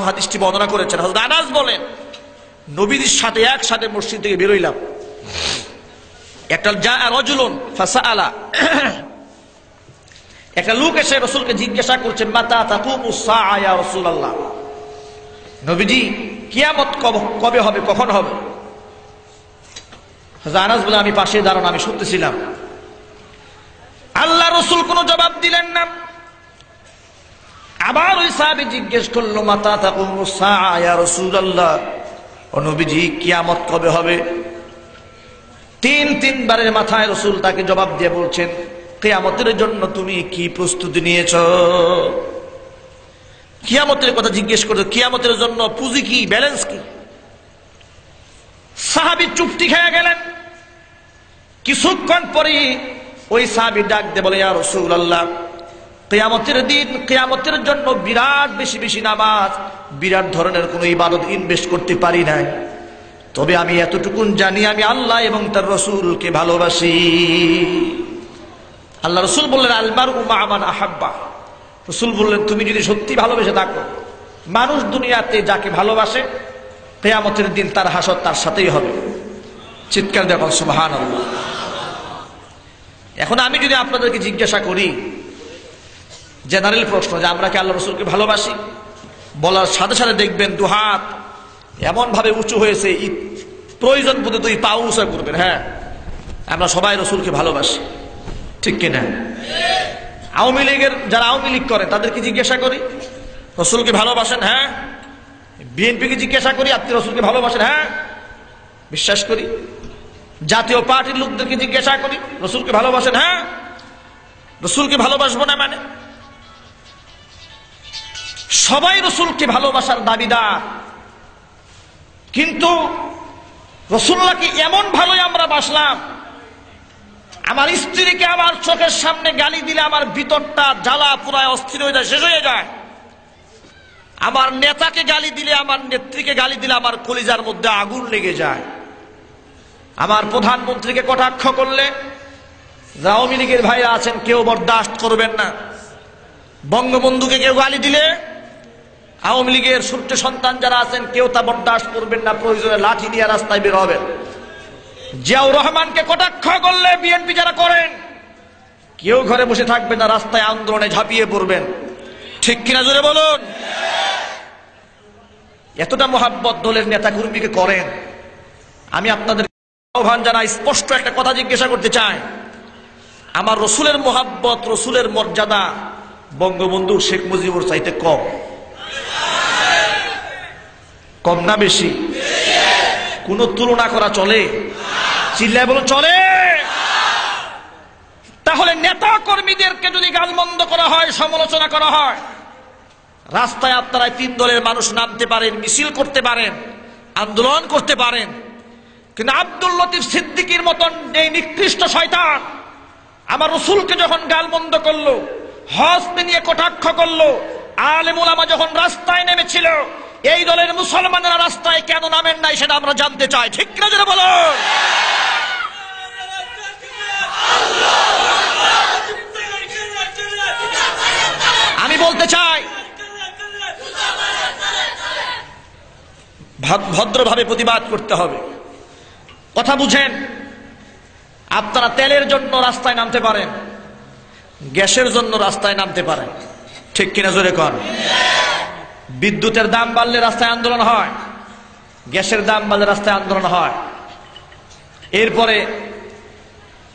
হাদিসটি বর্ণনা করেছেন। হযরত আনাস বলেন, নবীর সাথে একসাথে মসজিদ থেকে বের হইলাম। একটা রাজুলুন ফাসাআলা, একটা লোক এসে রাসূলকে জিজ্ঞাসা করছে, মাতা তাকুমুস সাআ ইয়া রাসূলুল্লাহ, নবীজি কিয়ামত কবে হবে, কখন হবে? হযরত আনাস বলে, আমি পাশে দাঁড়ানো, আমি শুনতেছিলাম। আল্লাহ রাসূল কোনো জবাব দিলেন না। আবার ওই সাহাবী জিজ্ঞেস করলো, মাতা তাকুমুস সাআ ইয়া রাসূলুল্লাহ, ও নবীজি কিয়ামত কবে হবে? তিনবারের মাথায় রাসূল তাকে জবাব দিয়ে বলছেন, কিয়ামতের জন্য তুমি কি প্রস্তুতি নিয়েছো? কিয়ামতের কথা জিজ্ঞেস করছো, কিয়ামতের জন্য পুঁজি কি, ব্যালেন্স কি? সাহাবী চুপটি খেয়ে গেলেন। কিছুক্ষণ পরে ওই সাহাবী ডাক দিয়ে বলে, ইয়া রাসূলুল্লাহ, কিয়ামতের দিন, কিয়ামতের জন্য বিরাট বেশি বেশি নামাজ, বিরাট ধরনের কোন ইবাদত ইনভেস্ট করতে পারি নাই, তবে আমি এতটুকুন জানি, আমি আল্লাহ এবং তার রাসূলকে ভালোবাসি। আল্লাহ রাসূল বললেন, আল মারউ মা মান আহাব্বা। রাসূল বললেন, তুমি যদি সত্যি ভালোবেসে থাকো, মানুষ দুনিয়াতে যাকে ভালোবাসে, কিয়ামতের দিন তার হাসর তার সাথেই হবে। চিৎকার দেখুন সুবহানাল্লাহ। এখন আমি যদি আপনাদেরকে জিজ্ঞাসা করি, জেনারেল প্রশ্ন, যে আমরা কি আল্লাহ রাসূলকে ভালোবাসি? বলার সাথে সাথে দেখবেন দুহাত এমন ভাবে উঁচু হয়েছে, প্রয়োজন বোধে দুই পা উঁচা করবেন। হ্যাঁ, আমরা সবাই রাসূলকে ভালোবাসি, ঠিক কিনা? আওয়ামী লীগের যারা আওয়ামী লীগ করে তাদেরকে জিজ্ঞাসা করি, রাসূলকে ভালোবাসেন? হ্যাঁ। বিএনপিকে জিজ্ঞাসা করি, আপনি রাসূলকে ভালোবাসেন? হ্যাঁ, বিশ্বাস করি। জাতীয় পার্টির লোকদেরকে জিজ্ঞাসা করি, রাসূলকে ভালোবাসেন? হ্যাঁ। রাসূলকে ভালোবাসবো না মানে? সবাই রাসূলকে ভালোবাসার দাবিদার, কিন্তু রাসূলুল্লাহকে এমন ভালোই আমরা বাসলাম, আমার স্ত্রীকে আমার চোখের সামনে গালি দিলে আমার ভিতরটা জ্বালা পুরায় অস্থির হয়ে যায়, শেষ হয়ে যায়। আমার নেতাকে গালি দিলে, আমার নেত্রীকে গালি দিলে আমার কলিজার মধ্যে আগুন লেগে যায়। আমার প্রধানমন্ত্রীকে কটাক্ষ করলে, আওয়ামী লীগের ভাইরা আছেন, কেউ বরদাস্ত করবেন না। বঙ্গবন্ধুকে কেউ গালি দিলে, আওয়ামী লীগের সূর্য সন্তান যারা আছেন, কেউ তা বরদাস্ত করবেন না, প্রয়োজনে লাঠি দিয়ে রাস্তায় বের হবেন। জিয়াউর রহমানকে কটাক্ষ করলে বিএনপি যারা করেন, কেউ ঘরে বসে থাকবে না, রাস্তায় আন্দোলনে ঝাঁপিয়ে পড়বেন। ঠিক কিনা জোরে বলুন? এতটা মোহাব্বত দলের নেতা কর্মীকে করেন। আমি আপনাদের আহ্বান জানাই, স্পষ্ট একটা কথা জিজ্ঞাসা করতে চাই, আমার রসুলের মোহাব্বত, রসুলের মর্যাদা বঙ্গবন্ধু শেখ মুজিবুর চাইতে কম? কম না বেশি? কোন তুলনা করা চলে? চিল্লায় বলুন, চলে? তাহলে নেতা কর্মীদেরকে যদি গালমন্দ করা হয়, সমালোচনা করা হয়, রাস্তায় আপনারা তিন দলের মানুষ নামতে পারেন, মিছিল করতে পারেন, আন্দোলন করতে পারেন, কিন্তু আব্দুল লতিফ সিদ্দিকীর মতন এই নিকৃষ্ট শয়তান আমার রসুলকে যখন গালমন্দ করলো, হজ নিয়ে কটাক্ষ করলো, আলেম ওলামা যখন রাস্তায় নেমেছিল, এই দলের মুসলমানেরা রাস্তায় কেন নামেন নাই সেটা আমরা জানতে চাই। ঠিক না যেটা বলো? আমি বলতে চাই, ভদ্রভাবে প্রতিবাদ করতে হবে। কথা বুঝেন? আপনারা তেলের জন্য রাস্তায় নামতে পারেন, গ্যাসের জন্য রাস্তায় নামতে পারেন, ঠিক কিনা জোরে কন? বিদ্যুতের দাম বাড়লে রাস্তায় আন্দোলন হয়, গ্যাসের দাম বাড়লে রাস্তায় আন্দোলন হয়। এরপরে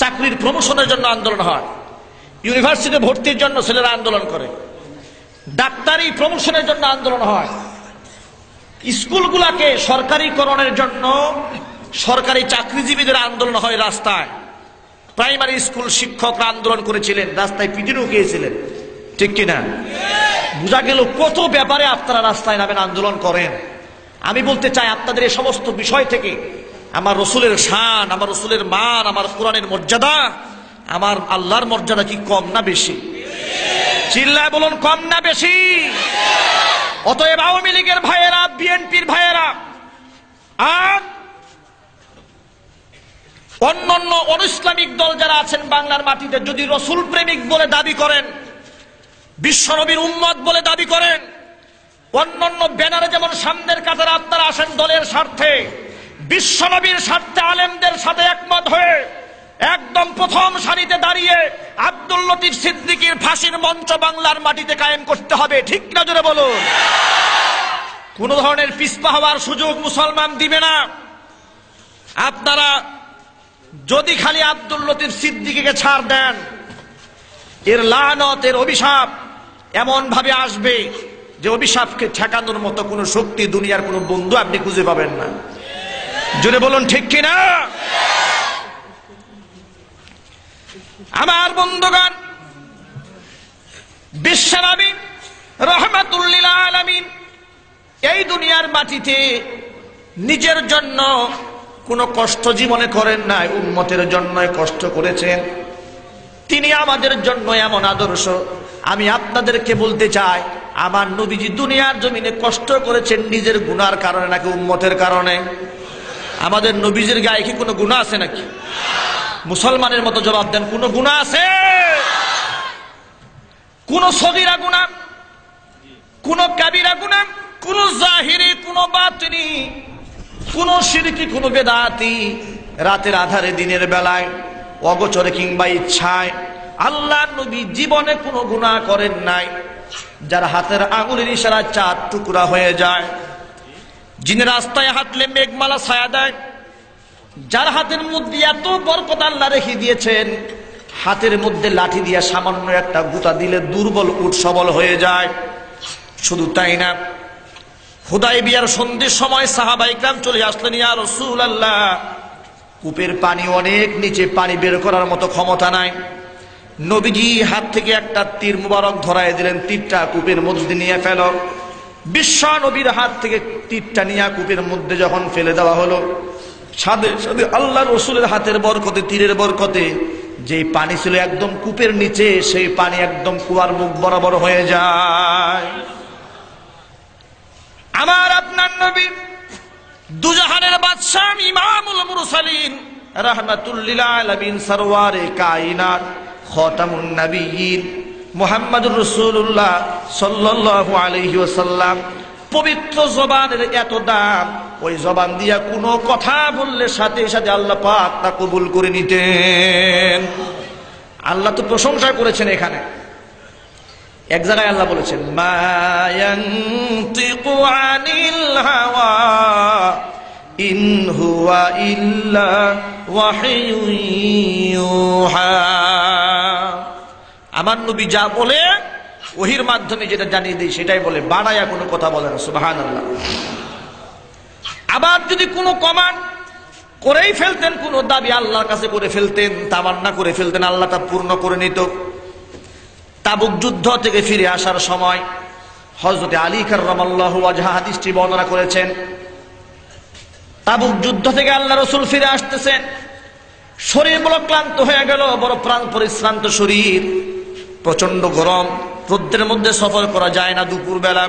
চাকরির প্রমোশনের জন্য আন্দোলন হয়, ইউনিভার্সিটি ভর্তির জন্য ছেলেরা আন্দোলন করে, ডাক্তারি প্রমোশনের জন্য আন্দোলন হয়, স্কুলগুলাকে সরকারিকরণের জন্য সরকারি চাকরিজীবীদের আন্দোলন হয় রাস্তায়। প্রাইমারি স্কুল শিক্ষকরা আন্দোলন করেছিলেন, রাস্তায় পিটিয়ে গিয়েছিলেন, ঠিক কিনা? বোঝা গেল কত ব্যাপারে আপনারা রাস্তায় নামেন, আন্দোলন করেন। আমি বলতে চাই, আপনাদের এই সমস্ত বিষয় থেকে আমার রসুলের শান, আমার রসুলের মান, আমার কোরআনের মর্যাদা, আমার আল্লাহর মর্যাদা কি কম না বেশি? চিল্লায় বলুন, কম না বেশি? অতএব আওয়ামী লীগের ভাইয়েরা, বিএনপির ভাইয়েরা আর অন্যান্য অনইসলামিক দল যারা আছেন বাংলার মাটিতে, যদি রসুল প্রেমিক বলে দাবি করেন, বিশ্বনবীর উম্মত বলে দাবি করেন, অন্যান্য ব্যানারে যেমন সামনের কাতারে আপনারা আসেন দলের স্বার্থে, বিশ্বনবীর স্বার্থে আলেমদের সাথে একমত হয়ে একদম প্রথম সারিতে দাঁড়িয়ে আব্দুল লতিফ সিদ্দিকীর ফাঁসির মঞ্চ বাংলার মাটিতে কায়েম করতে হবে। ঠিক না জোরে বলুন? কোন ধরনের পিছপা হওয়ার সুযোগ মুসলমান দিবে না। আপনারা যদি খালি আব্দুল লতিফ সিদ্দিকীকে ছাড় দেন, এর লানত, এর অভিশাপ এমন ভাবে আসবে যে অভিশাপকে ঠেকানোর মতো কোন শক্তি দুনিয়ার কোন বন্ধু আপনি খুঁজে পাবেন না। জোরে বলুন ঠিক কিনা? আমার বন্ধুগণ, বিশ্বনবী রাহমাতুল লিল আলামিন এই দুনিয়ার মাটিতে নিজের জন্য কোনো কষ্ট জীবনে করেন নাই, উম্মতের জন্য কষ্ট করেছেন। তিনি আমাদের জন্য এমন আদর্শ। আমি আপনাদেরকে বলতে চাই, আমার নবীজি দুনিয়ার জমিনে কষ্ট করেছেন নিজের গুনার কারণে নাকি উম্মতের কারণে? আমাদের নবীজির গায়ে কি কোনো গুনাহ আছে নাকি? মুসলমানের মতো জবাব দেন, কোন গুনাহ আছে? কোন সগীরা গুনাহ, কোন কাবীরা গুনাহ, কোন জাহিরি, কোন বাতিনি, কোন শিরকি, কোন বেদাতি রাতের আধারে দিনের বেলায় অগোচরে কিংবা ইচ্ছায় আল্লাহর নবী জীবনে কোনো গুনাহ করেন নাই। যার হাতের আঙুলের ইশারায় 4 টুকরা হয়ে যায়, যিনি রাস্তায় হাঁটলে মেঘমালা ছায়া দেয়, যার হাতের মধ্যে এত বরকত আল্লাহ রেখে দিয়েছেন, হাতের মধ্যে লাঠি দিয়ে সামান্য একটা গুতা দিলে দুর্বল উট সবল হয়ে যায়। শুধু তাই না, হুদায়বিয়ার সন্ধির সময় সাহাবায়ে কেরাম চলে আসলেন, ইয়া রাসূলুল্লাহ, কূপের পানি অনেক নিচে, পানি বের করার মতো ক্ষমতা নাই। নবীজি হাত থেকে একটা তীর মুবারক ধরায় দিলেন, তীরটা কূপের মধ্যে নিয়ে ফেলো। বিশ্ব নবীর হাত থেকে তীরটা নিয়ে কূপের মধ্যে যখন ফেলে দেওয়া হলো, সাথে সাথে আল্লাহ রসুলের হাতের বরকতে, তীরের বরকতে যে পানি ছিল একদম কূপের নিচে, সেই পানি একদম কুয়ার মুখ বরাবর হয়ে যায়। আমার আপনার নবী দুজাহানের বাদশাহ, ইমামুল মুরসালিন, রাহমাতুল লিল আলামিন, সরওয়ারে কায়নাত, খাতামুন নবিয়্যিন মুহাম্মদুর রাসূলুল্লাহ সাল্লাল্লাহু আলাইহি ওয়াসাল্লাম, পবিত্র জবানের এত দাম, ওই জবান দিয়া কোনো কথা বললে সাথে সাথে আল্লাহ পাক তা কবুল করে নিতেন। আল্লাহ তো প্রশংসা করেছেন এখানে। এক জায়গায় আল্লাহ বলেছেন, মা ইয়ানতিকু আনিল হাওয়া ইন হুয়া ইল্লা ওয়াহিয়ুন ইউহা। আমার নবী যা বলে ওহির মাধ্যমে যেটা জানিয়ে দেয় সেটাই বলে, বাড়ায়া কোনো কথা বলে না। সুবহানাল্লাহ। আবার যদি কোনো কমান্ড করেই ফেলতেন, কোনো দাবি আল্লাহর কাছে করে ফেলতেন, তামান্না করে ফেলতেন, আল্লাহ তা পূর্ণ করে নিত। তাবুক যুদ্ধ থেকে ফিরে আসার সময় হযরত আলী কাররামাল্লাহু ওয়াজহা হাদিসটি বর্ণনা করেছেন। তাবুক যুদ্ধ থেকে আল্লাহ রাসূল ফিরে আসতেছেন, শরীর বড় ক্লান্ত হয়ে গেল, বড় প্রাণ পরিশ্রান্ত শরীর, প্রচন্ড গরম, রোদ্রের মধ্যে সফর করা যায় না দুপুর বেলা।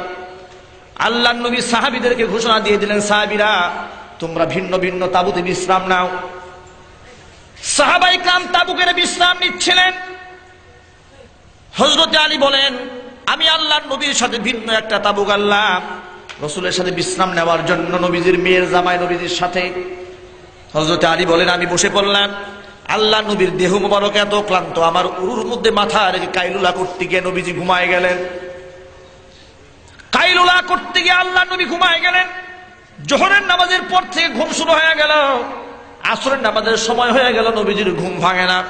আল্লাহর নবী সাহাবীদেরকে ঘোষণা দিয়ে দিলেন, সাহাবীরা তোমরা ভিন্ন ভিন্ন তাঁবুতে বিশ্রাম নাও। সাহাবায়ে কেরাম তাঁবুকে বিশ্রাম নিচ্ছিলেন। হযরত আলী বলেন, আমি আল্লাহর নবীর সাথে ভিন্ন একটা তাঁবু গাড়লাম রাসূলের সাথে বিশ্রাম নেওয়ার জন্য, নবীজির মেয়ের জামাই নবীজির সাথে। হযরত আলী বলেন, আমি বসে পড়লাম। আল্লাহ নবীর দেহ মুবারক এত ক্লান্ত, আমার উরুর মধ্যে মাথা রেখে কাইলুলা করতে গিয়ে নবীজি ঘুমায় গেলেন। কাইলুলা করতে গিয়ে আল্লাহ নবী ঘুমায় গেলেন। জোহরের নামাজের পর থেকে ঘুম শুরু হয়ে গেল, আসরের নামাজের সময় হয়ে গেল, নবীজির ঘুম ভাঙে না।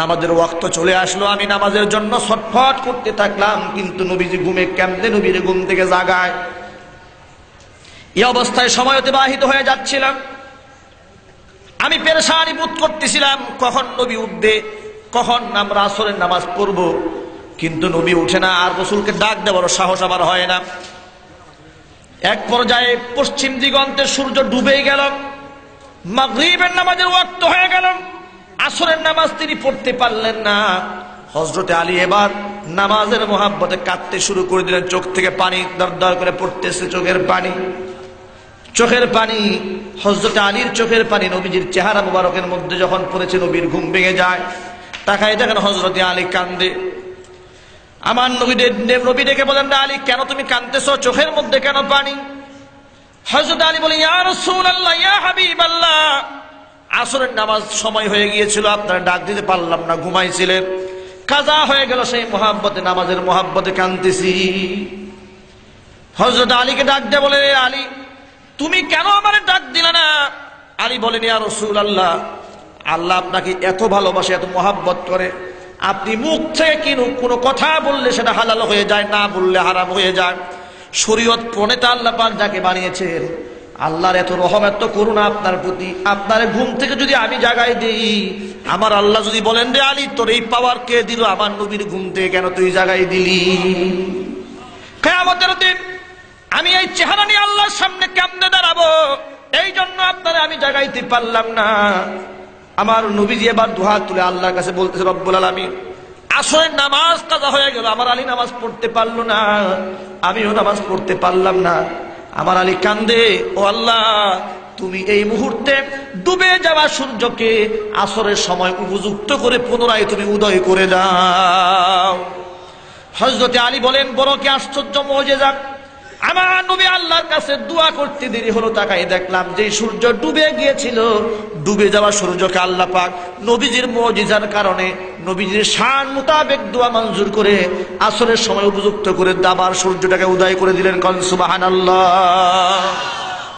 নামাজের ওয়াক্ত চলে আসলো, আমি নামাজের জন্য ছটফট করতে থাকলাম, কিন্তু নবীজি ঘুমে কেমনে নবীর ঘুম থেকে জাগায়। এই অবস্থায় সময় অতিবাহিত হয়ে যাচ্ছিলাম। আমি পেরেশানি বোধ করতেছিলাম, কখন নবী উঠবে, কখন আমরা আসরের নামাজ পড়ব, কিন্তু নবী উঠে না। আর রাসূলকে ডাক দেওয়ার সাহস আমার হয় না। এক পর্যায়ে পশ্চিম দিগন্তে সূর্য ডুবে গেল, মাগরিবের নামাজের ওয়াক্ত হয়ে গেল। আসরের নামাজ তিনি পড়তে পারলেন না। হযরত আলী এবার নামাজের মোহাব্বতে কাঁদতে শুরু করে দিলেন, চোখ থেকে পানি দরদর করে পড়তেছে, চোখের পানি। হযরত আলীর চোখের পানি নবীজির চেহারা মুবারকের মধ্যে যখন পড়েছে, নবীর ঘুম ভেঙে যায়। তাকায় দেখেন হযরত আলী কান্দে। আমার নবী ডেকে বলেন, আলী কেন তুমি কাঁদতেছো, চোখের মধ্যে কেন পানি? হযরত আলী বলে, ইয়া রাসূলুল্লাহ, ইয়া হাবিবাল্লাহ, আসরের নামাজ সময় হয়ে গিয়েছিল, আপনারা ডাক দিতে পারলাম না, ঘুমাইছিলেন, কাজা হয়ে গেল, সেই মহাব্বতে, নামাজের মহাব্বতে কাঁদতেছি। হযরত আলীকে ডাক দিয়ে বলে, আলী তুমি কেন আমারে ডাক দিলে না? আলী বলেন, ইয়া রাসূলুল্লাহ, আল্লাহ আপনাকে এত ভালোবাসে, এত মহাব্বত করে, আপনি মুখ থেকে কোনো কথা বললে সেটা হালাল হয়ে যায়, না বললে হারাম হয়ে যায়। শরীয়ত প্রণেতা আল্লাহ পাক যাকে বানিয়েছেন, আল্লাহর এত রহম, এত করুণা আপনার প্রতি, আপনার ঘুম থেকে যদি আমি জাগাই দিই, আমার আল্লাহ যদি বলেন রে আলী তোর এই পাওয়ার কে দিল, আমার নবীর ঘুম থেকে কেন তুই জাগাই দিলি? কিয়ামতের দিন আমি এই চেহারা নিয়ে আল্লাহর সামনে কেমনে দাঁড়াবো? এই জন্য আপনারা আমি জাগাইতে পারলাম না। আমার নবীজি এবার দুহাত তুলে আল্লাহর কাছে বলতেছে, রব্বুল আলামিন, আসরের নামাজ কাজা হয়ে গেল, আমার আলী নামাজ পড়তে পারলো না, আমিও নামাজ পড়তে পারলাম না। আমার আলী কান্দে, ও আল্লাহ, তুমি এই মুহূর্তে ডুবে যাওয়া সূর্যকে আসরের সময় উপযুক্ত করে পুনরায় তুমি উদয় করে দাও। হযরত আলী বলেন, বড় কি আশ্চর্য মুজিজা! আমার নবী আল্লাহর কাছে দোয়া করতে দেরি হলো, তাকাই দেখলাম যে সূর্য ডুবে গিয়েছিল, ডুবে যাওয়া সূর্যকে আল্লাহ পাক নবীজির মুজিজার কারণে, নবীজির শান মোতাবেক দোয়া মঞ্জুর করে আসরের সময় উপযুক্ত করে আবার সূর্যটাকে উদয় করে দিলেন। কোন সুবহানাল্লাহ।